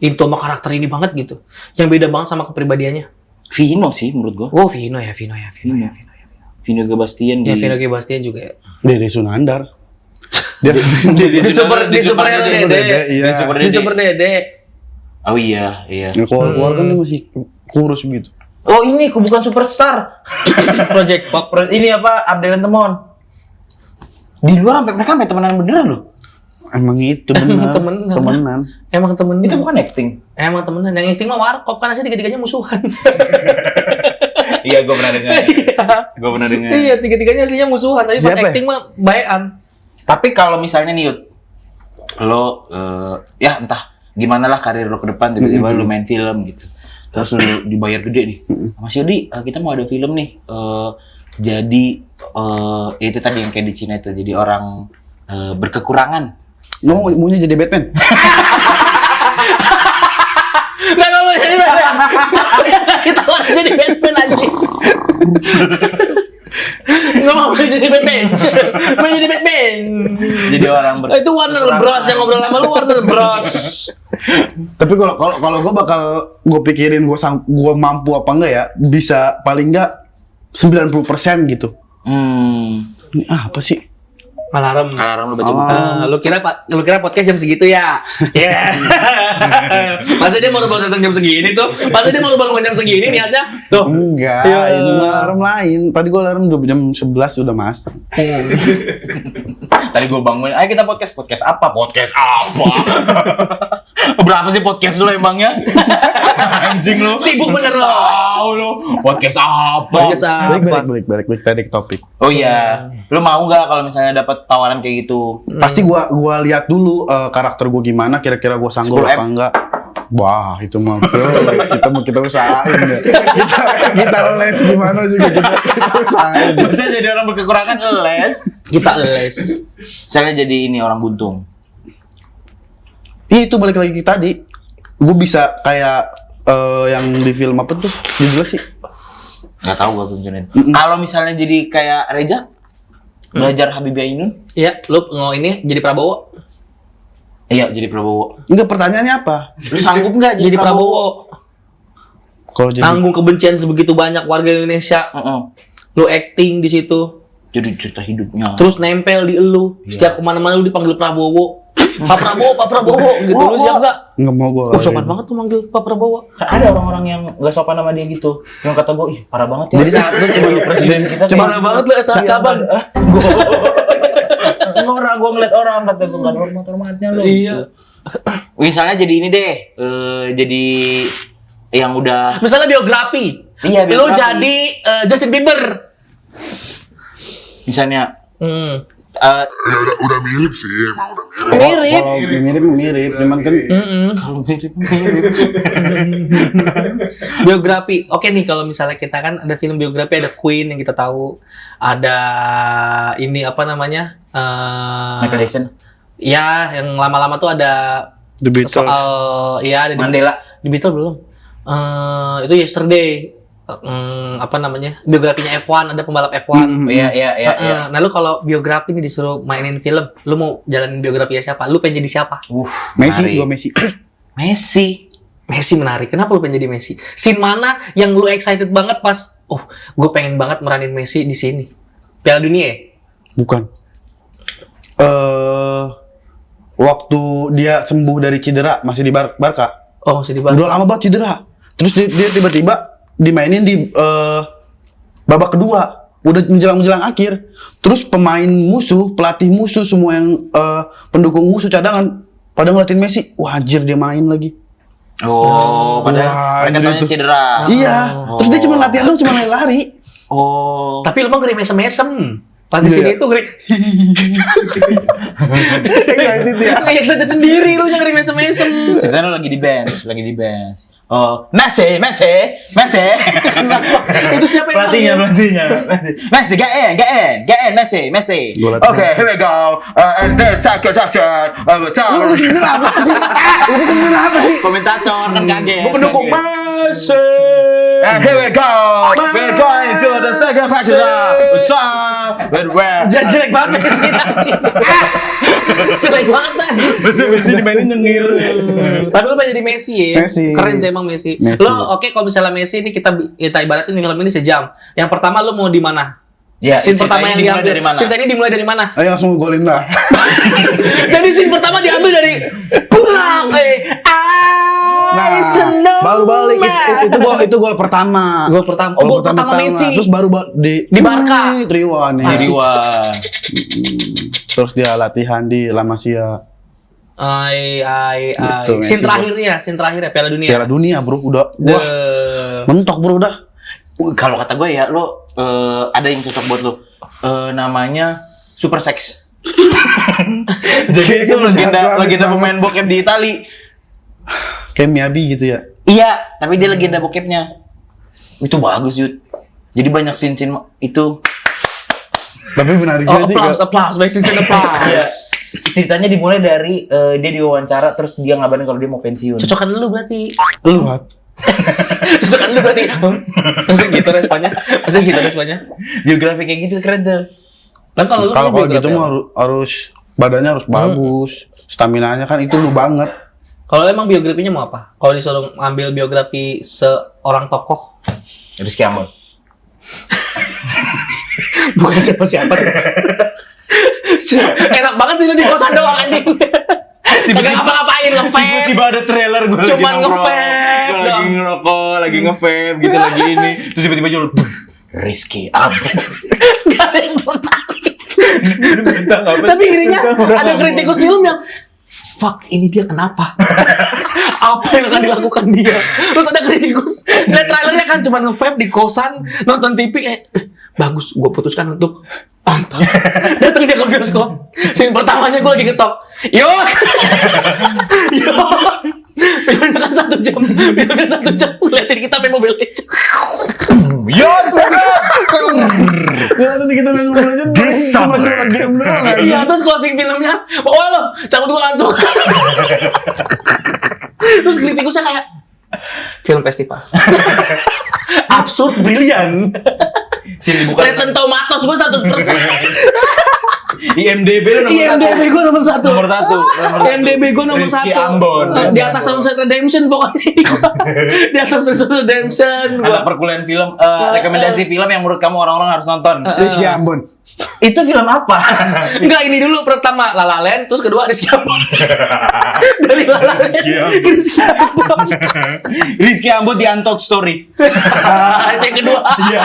Into sama karakter ini banget gitu. Yang beda banget sama kepribadiannya. Vino sih menurut gua. Oh, Vino ya. Vino Gebastian Ya, Vino G. Bastian juga ya. Dari Sunandar. Dia Di Superhero Dede. Iya. Di Super Dede. Oh iya. Ya, keluar kan dia masih kurus begitu. Oh ini bukan superstar. Project Pop. Ini apa? Abdel dan Temon. Di luar mereka sampai temenan beneran loh. Emang itu benar. Temenan. Emang temen. Itu bukan acting. Emang temenan. Yang acting mah warkop kan asli tiga-tiganya musuhan. Iya, gue pernah dengar. Iya, tiga-tiganya aslinya musuhan, tapi pas Siapa? acting mah baekan. Tapi kalau misalnya nih Yud, lo ya entah gimana lah karir lo ke depan, tiba-tiba lo main film gitu, terus lo dibayar gede nih, Mas Yudi, kita mau ada film nih, jadi ya itu tadi yang kayak di Cina itu, jadi orang berkekurangan. Lo maunya jadi Batman? Nggak mau jadi Batman. Ditawarin jadi Batman aja. Nggak mau jadi Batman. Mau jadi Batman. Jadi orang Itu Warner Bros yang ngobrol sama lu, Warner Bros. Tapi kalau gue pikirin gue mampu apa enggak ya, bisa paling enggak 90% gitu. Ini apa sih? Alarm. Alarm lo baca buku. Lu kira podcast jam segitu ya? Iya. Masa dia baru datang jam segini tuh? Masa dia baru bangun jam segini niatnya? Tuh. Enggak, Iya. ini mah alarm lain. Tadi gue alarm jam 11 udah masuk. Tadi gue bangun, ayo kita podcast apa? Berapa sih podcast lo emangnya? Anjing lo. Sibuk bener lo. Tahu lo. Podcast apa? Podcast apa? Balik tadi ke topik. Oh iya, lo mau nggak kalau misalnya dapat tawaran kayak gitu? Pasti gua lihat dulu karakter gua gimana, kira-kira gua sanggup 10M. apa enggak. Wah, itu mah bro, kita usahain ya. Kita les gimana juga kita usahain. Bisa jadi orang berkekurangan les. Kita les. Misalnya jadi ini orang buntung. Iya, itu balik lagi ke tadi. Gua bisa kayak yang di film apa tuh? Judulnya sih. Nggak tahu gue belum. Kalau misalnya jadi kayak Reza, Belajar Habibie Ainun. Iya, lu ini jadi Prabowo. Iya, jadi Prabowo. Enggak, pertanyaannya apa? Lu sanggup nggak jadi Jadi Prabowo? Prabowo. Kalau jadi Nanggung kebencian sebegitu banyak warga Indonesia. Heeh. Lu acting di situ. Jadi cerita hidupnya. Terus nempel di elu. Setiap kemana-mana lu dipanggil Prabowo. Pak Prabowo gitu. Lu siap gak? nggak mau gue. Sopan banget tuh manggil Pak Prabowo. Kan ada orang-orang yang nggak sopan sama dia gitu. Yang kata gue, ih parah banget ya. Jadi satu cuma presiden kita. Parah banget lu saat kapan? Orang gue ngeliat orang kata gue nggak ada hormat-hormatnya lu. Iya. Misalnya jadi ini deh, jadi yang udah. Misalnya biografi. Iya, Lu biografi. jadi Justin Bieber. Misalnya, Ya udah mirip sih, emang udah mirip. Mirip. Kalau mirip, cuman kan kalau mirip. Biografi. Oke nih, kalau misalnya kita kan ada film biografi, ada Queen yang kita tahu, ada ini apa namanya? Michael Jackson, Ya, yang lama-lama tuh ada The Beatles. soal ya ada Mandela. di Beatles belum? Itu Yesterday. Apa namanya? Biografinya F1, ada pembalap F1. Iya. Nah, lu kalau biografi nih disuruh mainin film, lu mau jalanin biografinya siapa? Lu pengen jadi siapa? Messi, menarik. gue Messi. Messi. Messi menarik. Kenapa lu pengen jadi Messi? Scene mana yang lu excited banget pas, gue pengen banget meranin Messi di sini? Piala Dunia ya? Bukan. Waktu dia sembuh dari cedera masih di Barca. Oh, sedih Udah banget. lama banget cedera. Terus dia tiba-tiba dimainin di babak kedua. Udah menjelang akhir. Terus pemain musuh, pelatih musuh, semua yang pendukung musuh cadangan pada ngeliatin Messi. Wah, anjir dia main lagi. Oh, padahal mereka anjir taunya itu. cedera. Iya. Terus dia cuma latihan doang, cuma lari. Oh. Tapi lu mah ngeri mesem-mesem. Pas di sini Iya. itu ngeri. Iya, itu dia. Excited sendiri lu yang ngeri mesem-mesem. Ceritanya lu lagi di bench. Oh, Messi. Kenapa? Itu siapa yang Pelatihnya. Messi, get in, Messi. Gua latihan. Okay, here we go. And then second section. Lu sebenarnya apa sih? Lu sebenarnya apa sih? Komentator kan kaget. Gua pendukung Messi. And here we go. We're going to the second section. Jelek banget sih najis. Jelek banget najis. Messi dimainin nyengir. Tapi lu pengen jadi Messi ya? Messi. Keren sih emang Messi. Messi. Lo oke kalau misalnya Messi ini kita ibaratin film ini sejam. Yang pertama lu mau di mana? Ya, Scene pertama yang dimulai diambil dari mana? Cerita ini dimulai dari mana? Ayo langsung golin lah. Jadi scene pertama diambil dari pulang. Nah, baru balik itu gol pertama. Gol pertama. Oh, gol pertama Messi. Terus baru Di Barca. Triwan nih. Jadi wah. Terus dia latihan di La Masia. Gitu, Messi, Scene terakhirnya Piala Dunia. Piala Dunia, Bro. Udah wah, mentok, Bro, udah. Kalau kata gue ya, lo ada yang cocok buat lo. Namanya Super Sex. Jadi itu legenda pemain bokep di Itali. Kayak Miyabi gitu ya. Iya, tapi dia legenda bokepnya. Itu bagus, Yud. Jadi banyak scene-scene itu. Tapi menarik juga sih. Applause, baik scene applause. Iya. Ceritanya dimulai dari dia diwawancara terus dia ngabarin kalau dia mau pensiun. Cocokan lu berarti. Lu Hat. Cocokan lu berarti. Masa gitu responnya? Biografi kayak gitu keren tuh. Dan kalau lu Kalau kan gitu biografi mah apa? harus badannya harus bagus. Staminanya kan itu lu banget. Kalau emang biografinya mau apa? Kalau disuruh ambil biografi seorang tokoh, Rizky Ahmad. bukan siapa-siapa. Enak banget sih lu di kosan doang anjing. Kagak ngapa-ngapain, nge-vape. Tiba-tiba ada trailer gue Cuman nge-vape gue lagi dong. ngerokok, lagi nge-vape gitu lagi ini. Terus tiba-tiba jual Rizky Ahmad. Gak ada yang takut. Tapi ininya ada kritikus film yang fuck, ini dia kenapa? Apa yang akan dilakukan dia? Terus ada kritikus, lihat trailernya kan cuma nge-vape di kosan, nonton TV, bagus, gue putuskan untuk nonton. Datang dia ke bioskop. Scene pertamanya gue lagi ngetok. Yuk! Filmnya kan 1 jam. Ngeliatin kita main Mobile Legends. Ya nanti kita main Mobile Legends. Cuma game doang. Iya, terus closing filmnya, oh lo, cabut gua ngantuk. Terus kritikusnya kayak film festival. Absurd, brilian. Sini bukan Rotten Tomatoes gua 100%. IMDb lu nomor IMDb gue nomor 1. Nomor satu. IMDb gue nomor 1. Rizky Ambon. Di atas Sunset Redemption pokoknya. Di atas Sunset Redemption. Anak perkuliahan film, rekomendasi film yang menurut kamu orang-orang harus nonton. Rizky Ambon. Itu film apa? Enggak, ini dulu pertama La La Land, terus kedua Rizky Ambon. Dari La La Land Rizky Ambon. ke Rizky Ambon. Rizky Ambon di Untold Story. Itu yang kedua. Iya.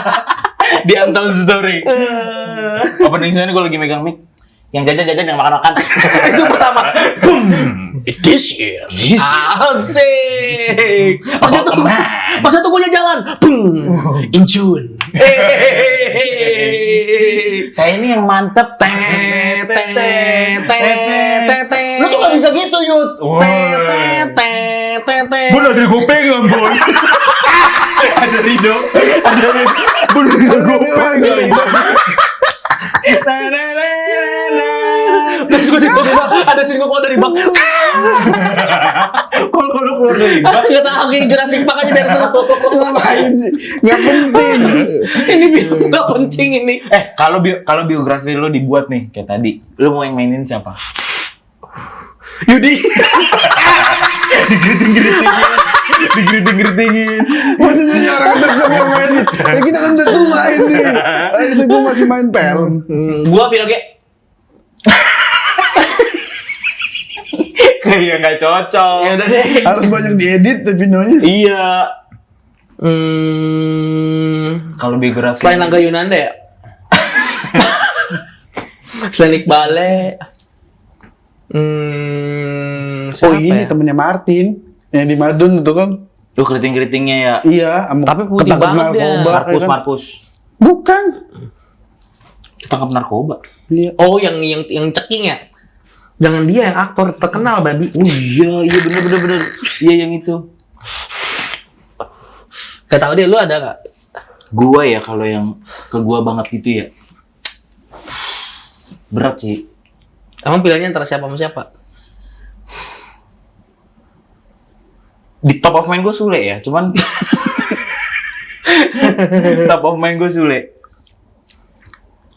Di Untold Story. Opening soundnya gue lagi megang mic. Yang jajan-jajan yang makan-makan. Itu pertama. This year. Asik. Pas itu gue jalan. In June. Saya ini yang mantep. Lu tuh gak bisa gitu, Yud. Bener dari gue pegang, boy. Ada Rido. Bener dari gue pegang. Terus gue tiba-tiba ada sini gue keluar dari bak. Kalau lu keluar dari bak, Gak tau kayak Jurassic Park aja biar seru. Ngapain sih? Nggak penting. Ini film gak penting ini. kalau biografi lu dibuat nih kayak tadi, lu mau yang mainin siapa? Yudi. Digeriting-geritingin. Masih punya orang dekat yang main. Ya kita kan udah tua ini. Itu gue masih main film. Gua Vino G. Kayak nggak cocok. Ya udah deh. Harus banyak diedit tuh videonya. Iya. Kalau biografi. Selain Angga Yunanda ya. Selain Iqbal. Oh ini temennya Martin yang di Madun itu kan. Lu keriting-keritingnya ya. Iya, Tapi putih banget dia. Markus. Bukan. Ketangkap narkoba. Iya. Oh, yang ceking ya? Jangan dia yang aktor terkenal, babi. Oh iya bener. Iya yang itu. Gak tau dia, lu ada gak? Gua ya kalau yang ke gua banget gitu ya. Berat sih. Emang pilihannya antara siapa sama siapa? Di top of mind gue Sule ya, cuman top of mind gue Sule.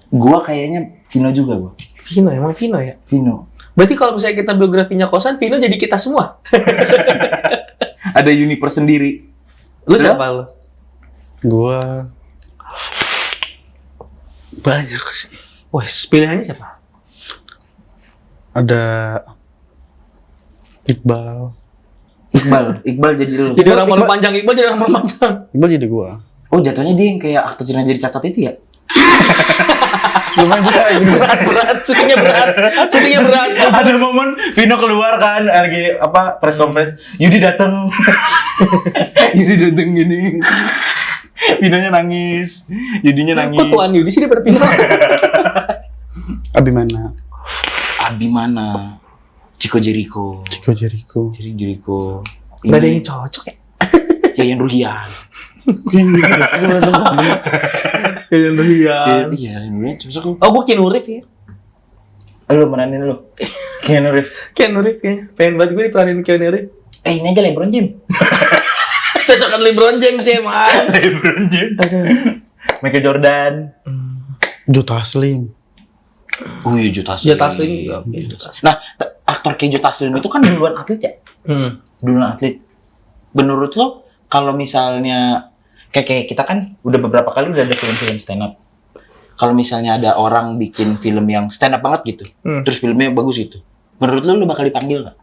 Gua kayaknya Vino juga gua. Vino, emang Vino ya? Vino. Berarti kalau misalnya kita biografinya kosan, Vino jadi kita semua. Ada universe sendiri. Lu siapa lu? Gua banyak sih. Wes, pilihannya siapa? Ada Iqbal Iqbal jadi lu. Jadi orang malu panjang, Iqbal jadi orang malu panjang. Iqbal jadi gua. Oh jatuhnya dia yang kayak aktor Cina jadi cacat itu ya? Lumayan susah ini. Berat, syutingnya berat. Ada momen Vino keluar kan lagi apa press conference, Yudi datang gini. Vinonya nangis, Yudinya nangis. Kok Tuan Yudi sih daripada Vino? Abi mana? Chico Jericho. Jericho. Gak ada yang cocok ya? Yayan Ruhian. Yang Ruhian. Iya, Ruhian cocok. Oh, gua Keanu Reeves ya. Lu meranin lu. Keanu Reeves. Keanu Reeves ya. Pengen banget gue diperanin Keanu Reeves. Ini aja LeBron James. Cocokan LeBron James ya, man. LeBron James. Michael Jordan. Jota Slim. Oh iya, Jota Slim. Jota Slim juga. Jota Slim. Nah, aktor kayak Jota Slim itu kan duluan atlet ya? Duluan atlet. Menurut lo, kalau misalnya kayak kita kan udah beberapa kali udah ada film-film stand up. Kalau misalnya ada orang bikin film yang stand up banget gitu, terus filmnya bagus gitu, menurut lo bakal dipanggil nggak?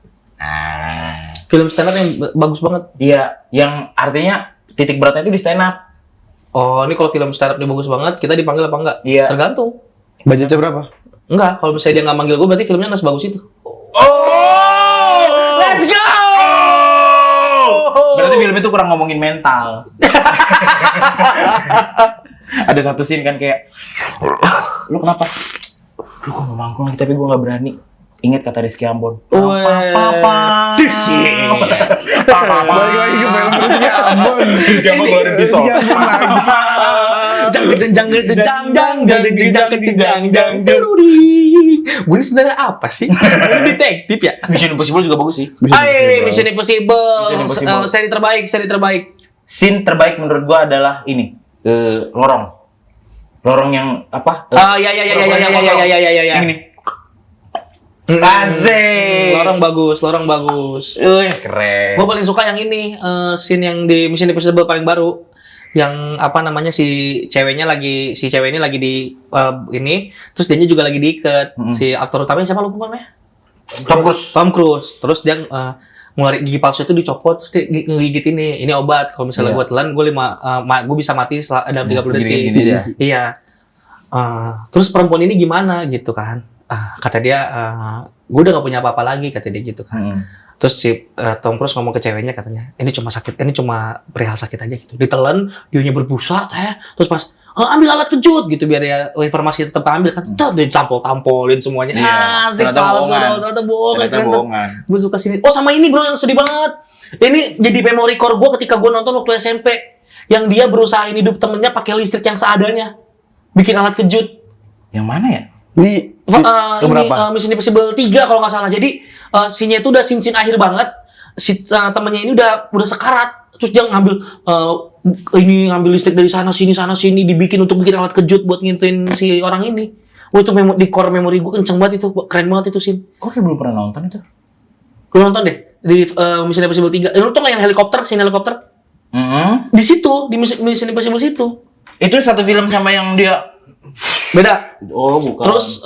Film stand up yang bagus banget. Iya, yang artinya titik beratnya itu di stand up. Oh, ini kalau film stand up dia bagus banget, kita dipanggil apa enggak? Iya. Tergantung. Budgetnya berapa? Enggak, kalau misalnya dia nggak manggil gue, berarti filmnya nggak sebagus itu. Oh, let's go! Berarti film itu kurang ngomongin mental. Ada satu scene kan kayak, lu kenapa? Lu kok mau mangkung lagi tapi gue nggak berani. Ingat kata Rizky Ambon. Balik lagi ke film Rizky Ambon. Rizky Ambon keluarin pistol. Rizky Ambon lagi. Gue ini sebenarnya apa sih? Detektif ya? Mission Impossible juga bagus sih. Mission Impossible. Seri terbaik. Scene terbaik menurut gua adalah ini, lorong yang apa? Ya. Ini nih. Asik. Lorong bagus. Keren. Gue paling suka yang ini, scene yang di Mission Impossible paling baru. Yang apa namanya si cewek ini lagi di ini, terus dia juga lagi diikat. Si aktor utamanya siapa lupa namanya? Tom Cruise. Terus dia ngeluarin gigi palsu itu dicopot, terus dia ngegigit ini obat. Kalau misalnya gue telan, gue bisa mati dalam 30 detik. Gini ya. Iya. Terus perempuan ini gimana gitu kan? Kata dia, gue udah gak punya apa-apa lagi, kata dia gitu kan. Terus si Tom Cruise ngomong ke ceweknya, katanya, ini cuma perihal sakit aja gitu. Ditelan, dianya berbusa, terus pas ambil alat kejut gitu biar dia informasi tetap ambil kan. Dia tampol-tampolin semuanya. Asik, palsu, ternyata bohongan. Gue suka sini. Oh, sama ini bro yang sedih banget. Ini jadi memory core gue ketika gue nonton waktu SMP. Yang dia berusaha hidup temennya pakai listrik yang seadanya. Bikin alat kejut. Yang mana ya? Ini keberapa? Mission Impossible 3 kalau nggak salah. Jadi scene-nya itu udah scene akhir banget. Si temennya ini udah sekarat. Terus dia ngambil listrik dari sana sini dibikin untuk bikin alat kejut buat ngintuin si orang ini. Wah, itu di core memori gue kenceng banget itu, keren banget itu scene. Kok kayak belum pernah nonton itu? Lu nonton deh di Mission Impossible 3. Lu nonton nggak yang helikopter, scene helikopter? Di situ, di Mission Impossible situ. Itu satu film sama yang dia Beda. Oh, bukan. Terus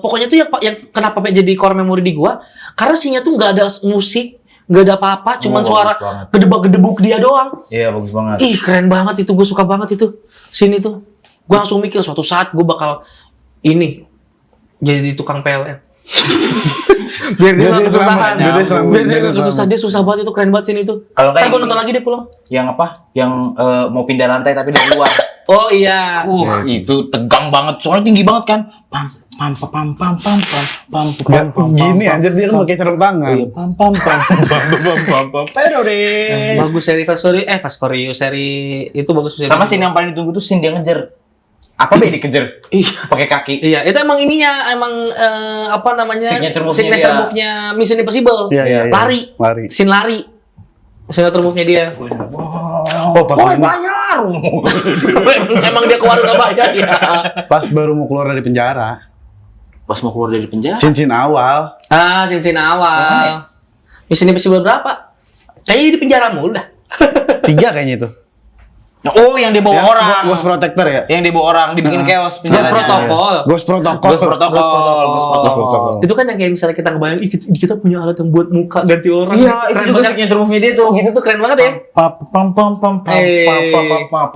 pokoknya tuh yang kenapa jadi core memory di gua, karena scene-nya tuh nggak ada musik, nggak ada apa-apa, cuman suara gedebak-gedebuk dia doang. Iya, bagus banget. Ih, keren banget itu, gue suka banget itu scene itu. Gue langsung mikir suatu saat gue bakal ini jadi tukang PLN. biar dia nggak kesusahan. Biar dia nggak kesusahan. Dia susah banget itu, keren banget scene itu. Kalau kayak gue nonton lagi deh pulang. Yang apa? Yang mau pindah lantai tapi dari luar. Oh iya. Itu tegang banget. Soalnya tinggi banget kan. Pam. Gini anjir, dia kan pakai sarung tangan. Pam. Bagus seri Fast Furious seri itu bagus. Sama scene yang paling ditunggu tuh scene dia ngejar. Apa be dikejar? Iya, pakai kaki. Iya, itu emang ininya, apa namanya? Signature move-nya Mission Impossible. Iya. Lari. Scene lari. Signature move-nya dia. Oh, pas bayar. Emang dia keluar nggak bayar ya. Pas baru mau keluar dari penjara. Pas mau keluar dari penjara. Cincin awal. Scene awal. Mission Impossible berapa? Kayaknya di penjara mulu dah. 3 kayaknya itu. Oh, yang dibawa orang. Ghost Protector ya? Yang dibawa orang dibikin chaos penjaranya. Ghost Protocol. Ghost Protocol. Itu kan yang kayak misalnya kita ngebayang, kita punya alat yang buat muka ganti orang. Iya, itu juga signature move-nya dia tuh. Gitu tuh keren banget ya. Pam.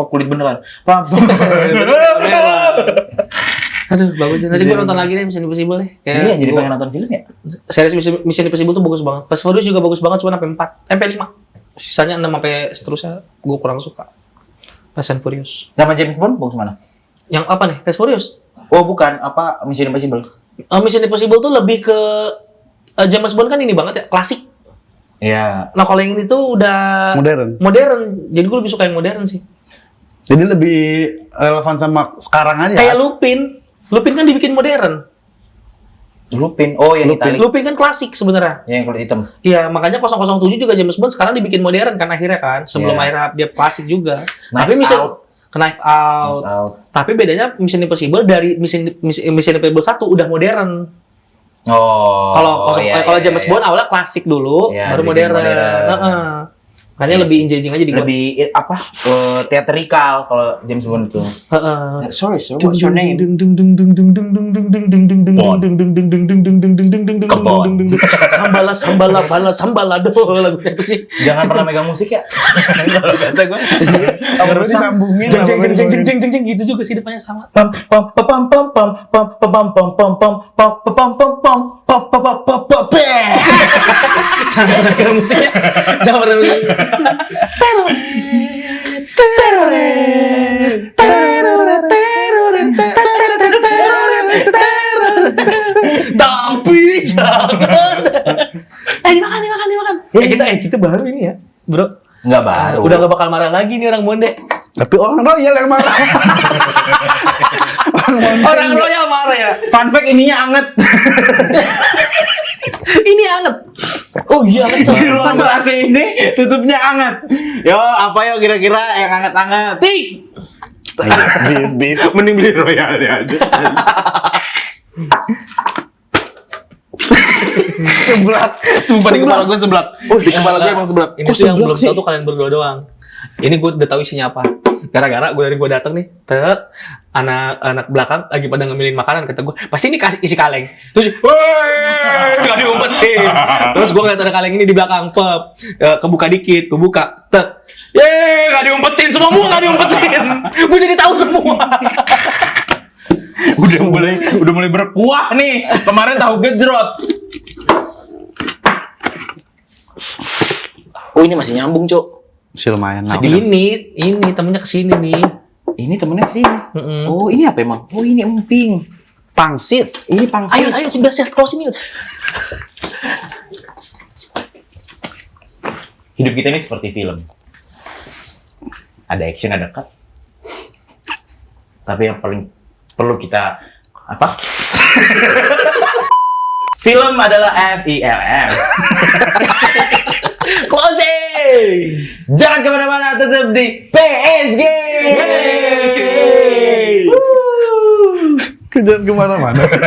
Kulit beneran. Aduh, bagus. Nanti gue nonton lagi deh Mission Impossible deh. Iya, jadi pengen nonton film ya? Series Mission Impossible tuh bagus banget. Fast Furious juga bagus banget, cuma sampai 4, sampai 5. Sisanya 6 sampai seterusnya gue kurang suka. Fast and Furious. Sama James Bond bagus mana? Yang apa nih? Fast Furious? Oh, bukan. Apa Mission Impossible? Mission Impossible tuh lebih ke James Bond kan ini banget ya, klasik. Iya. Nah, kalau yang ini tuh udah modern. Jadi gue lebih suka yang modern sih. Jadi lebih relevan sama sekarang aja. Kayak Lupin kan dibikin modern. Lupin. Oh, yang Itali. Lupin kan klasik sebenarnya. Yang kulit hitam. Iya, makanya 007 juga James Bond sekarang dibikin modern kan akhirnya kan. Sebelum akhirnya dia klasik juga. Knife Out. Tapi bedanya Mission Impossible dari Mission Impossible 1 udah modern. Oh. Kalau James Bond awalnya klasik dulu, baru modern. Makanya lebih engaging aja di gua. Lebih theatrical kalau James Bond itu. Sorry, sir, what's your name? Sambala do lagunya apa sih? Jangan pernah megang musik ya. Kalau kata gue. Harus disambungin. Jeng gitu juga sih depannya sama. Jangan pernah megang musiknya. Jangan pernah megang. Tapi jangan. Dimakan. Kita baru ini ya, bro. Enggak baru. Udah gak bakal marah lagi nih orang Monde. Tapi orang royal yang marah. Orang royal marah ya. Fun fact, ininya anget. Ini anget. Oh iya, anget. Di ruang AC ini tutupnya anget. Yo, apa yo kira-kira yang anget-anget? Steak. Bis. Mending beli royal aja. Seblak. Sumpah di kepala gue seblak. Di kepala gue emang seblak. Ini tuh yang belum tahu tuh kalian berdua doang. Ini gue udah tahu isinya apa. Gara-gara gue datang nih, anak belakang lagi pada ngemilin makanan, kata gue, pasti ini isi kaleng. Terus, woi, nggak diumpetin. Terus gue ngeliat ada kaleng ini di belakang, kebuka dikit, gue buka, nggak diumpetin, semua nggak diumpetin. Gue jadi tahu semua. Udah mulai berkuah nih. Kemarin tahu gejrot. Oh, ini masih nyambung, Cok. Si lumayan lah. Ini temennya kesini nih. Ini temennya kesini. Oh, ini apa emang? Oh, ini emping. Pangsit. Ini pangsit. Ayo, sudah saya close ini. Hidup kita ini seperti film. Ada action, ada cut. Tapi yang paling perlu kita apa? Film adalah FILM. Closing. Jangan kemana-mana, tetap di PSG. Jangan kemana-mana sih.